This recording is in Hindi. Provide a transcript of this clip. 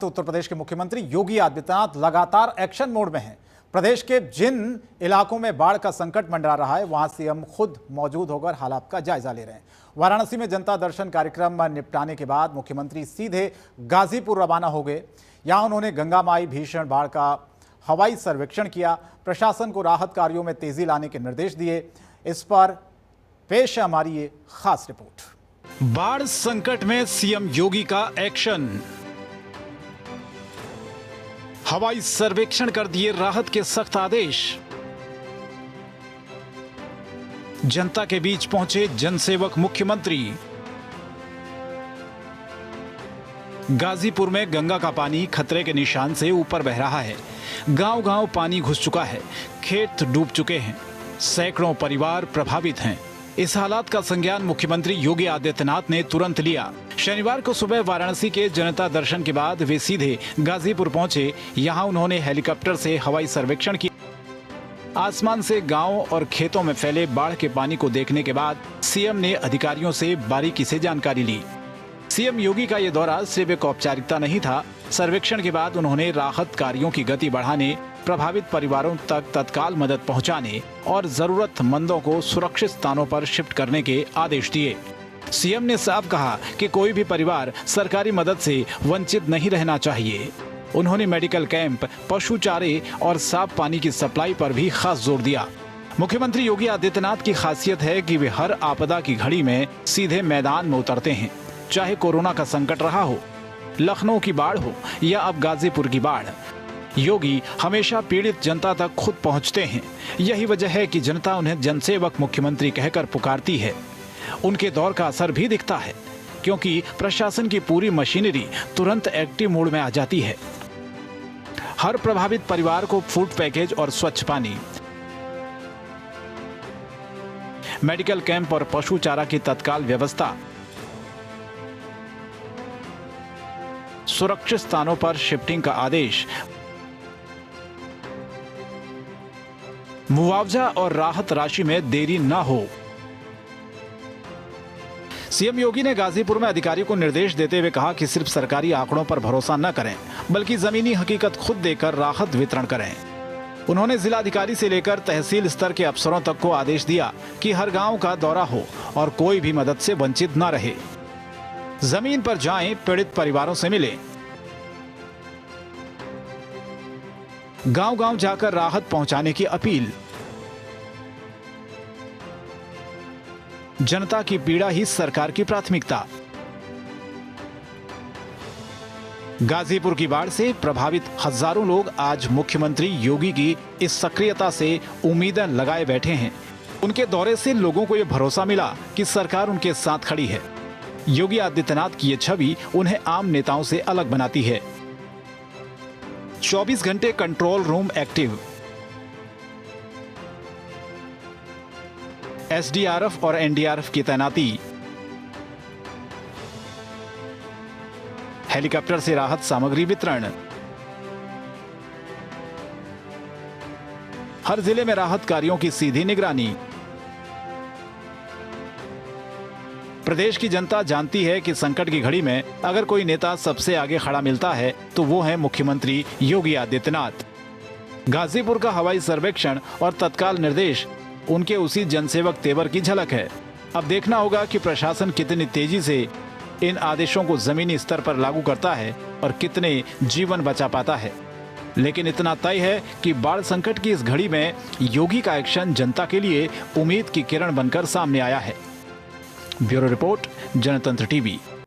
तो उत्तर प्रदेश के मुख्यमंत्री योगी आदित्यनाथ लगातार एक्शन मोड में हैं। प्रदेश के जिन इलाकों में बाढ़ का संकट मंडरा रहा है वहां सीएम खुद मौजूद होकर हालात का जायजा ले रहे हैं। वाराणसी में जनता दर्शन कार्यक्रम निपटाने के बाद मुख्यमंत्री सीधे गाजीपुर रवाना हो गए। यहां उन्होंने गंगा माई भीषण बाढ़ का हवाई सर्वेक्षण किया, प्रशासन को राहत कार्यों में तेजी लाने के निर्देश दिए। इस पर पेश है हमारी ये खास रिपोर्ट। बाढ़ संकट में सीएम योगी का एक्शन, हवाई सर्वेक्षण कर दिए राहत के सख्त आदेश। जनता के बीच पहुंचे जनसेवक मुख्यमंत्री। गाजीपुर में गंगा का पानी खतरे के निशान से ऊपर बह रहा है। गांव-गांव पानी घुस चुका है, खेत डूब चुके हैं, सैकड़ों परिवार प्रभावित हैं। इस हालात का संज्ञान मुख्यमंत्री योगी आदित्यनाथ ने तुरंत लिया। शनिवार को सुबह वाराणसी के जनता दर्शन के बाद वे सीधे गाजीपुर पहुंचे। यहां उन्होंने हेलीकॉप्टर से हवाई सर्वेक्षण किया। आसमान से गांव और खेतों में फैले बाढ़ के पानी को देखने के बाद सीएम ने अधिकारियों से बारीकी से जानकारी ली। सीएम योगी का यह दौरा सिर्फ एक औपचारिकता नहीं था। सर्वेक्षण के बाद उन्होंने राहत कार्यों की गति बढ़ाने, प्रभावित परिवारों तक तत्काल मदद पहुंचाने और जरूरतमंदों को सुरक्षित स्थानों पर शिफ्ट करने के आदेश दिए। सीएम ने साफ कहा कि कोई भी परिवार सरकारी मदद से वंचित नहीं रहना चाहिए। उन्होंने मेडिकल कैंप, पशु चारे और साफ पानी की सप्लाई पर भी खास जोर दिया। मुख्यमंत्री योगी आदित्यनाथ की खासियत है कि वे हर आपदा की घड़ी में सीधे मैदान में उतरते हैं। चाहे कोरोना का संकट रहा हो, लखनऊ की बाढ़ हो या अब गाजीपुर की बाढ़, योगी हमेशा पीड़ित जनता तक खुद पहुंचते हैं। यही वजह है कि जनता उन्हें जनसेवक मुख्यमंत्री कहकर पुकारती है। उनके दौर का असर भी दिखता है, क्योंकि प्रशासन की पूरी मशीनरी तुरंत एक्टिव मोड में आ जाती है। हर प्रभावित परिवार को फूड पैकेज और स्वच्छ पानी, मेडिकल कैंप और पशु चारा की तत्काल व्यवस्था, सुरक्षित स्थानों पर शिफ्टिंग का आदेश, मुआवजा और राहत राशि में देरी न हो। सीएम योगी ने गाजीपुर में अधिकारियों को निर्देश देते हुए कहा कि सिर्फ सरकारी आंकड़ों पर भरोसा न करें, बल्कि जमीनी हकीकत खुद देकर राहत वितरण करें। उन्होंने जिलाधिकारी से लेकर तहसील स्तर के अफसरों तक को आदेश दिया कि हर गांव का दौरा हो और कोई भी मदद से वंचित न रहे। जमीन पर जाएं, पीड़ित परिवारों से मिलें, गांव-गांव जाकर राहत पहुंचाने की अपील। जनता की पीड़ा ही सरकार की प्राथमिकता। गाजीपुर की बाढ़ से प्रभावित हजारों लोग आज मुख्यमंत्री योगी की इस सक्रियता से उम्मीदें लगाए बैठे हैं। उनके दौरे से लोगों को यह भरोसा मिला कि सरकार उनके साथ खड़ी है। योगी आदित्यनाथ की ये छवि उन्हें आम नेताओं से अलग बनाती है। 24 घंटे कंट्रोल रूम एक्टिव, एसडीआरएफ और एनडीआरएफ की तैनाती, हेलीकॉप्टर से राहत सामग्री वितरण, हर जिले में राहत कार्यों की सीधी निगरानी। प्रदेश की जनता जानती है कि संकट की घड़ी में अगर कोई नेता सबसे आगे खड़ा मिलता है तो वो है मुख्यमंत्री योगी आदित्यनाथ। गाजीपुर का हवाई सर्वेक्षण और तत्काल निर्देश उनके उसी जनसेवक तेवर की झलक है। अब देखना होगा कि प्रशासन कितनी तेजी से इन आदेशों को जमीनी स्तर पर लागू करता है और कितने जीवन बचा पाता है। लेकिन इतना तय है कि बाढ़ संकट की इस घड़ी में योगी का एक्शन जनता के लिए उम्मीद की किरण बनकर सामने आया है। ब्यूरो रिपोर्ट, जनतंत्र टीवी।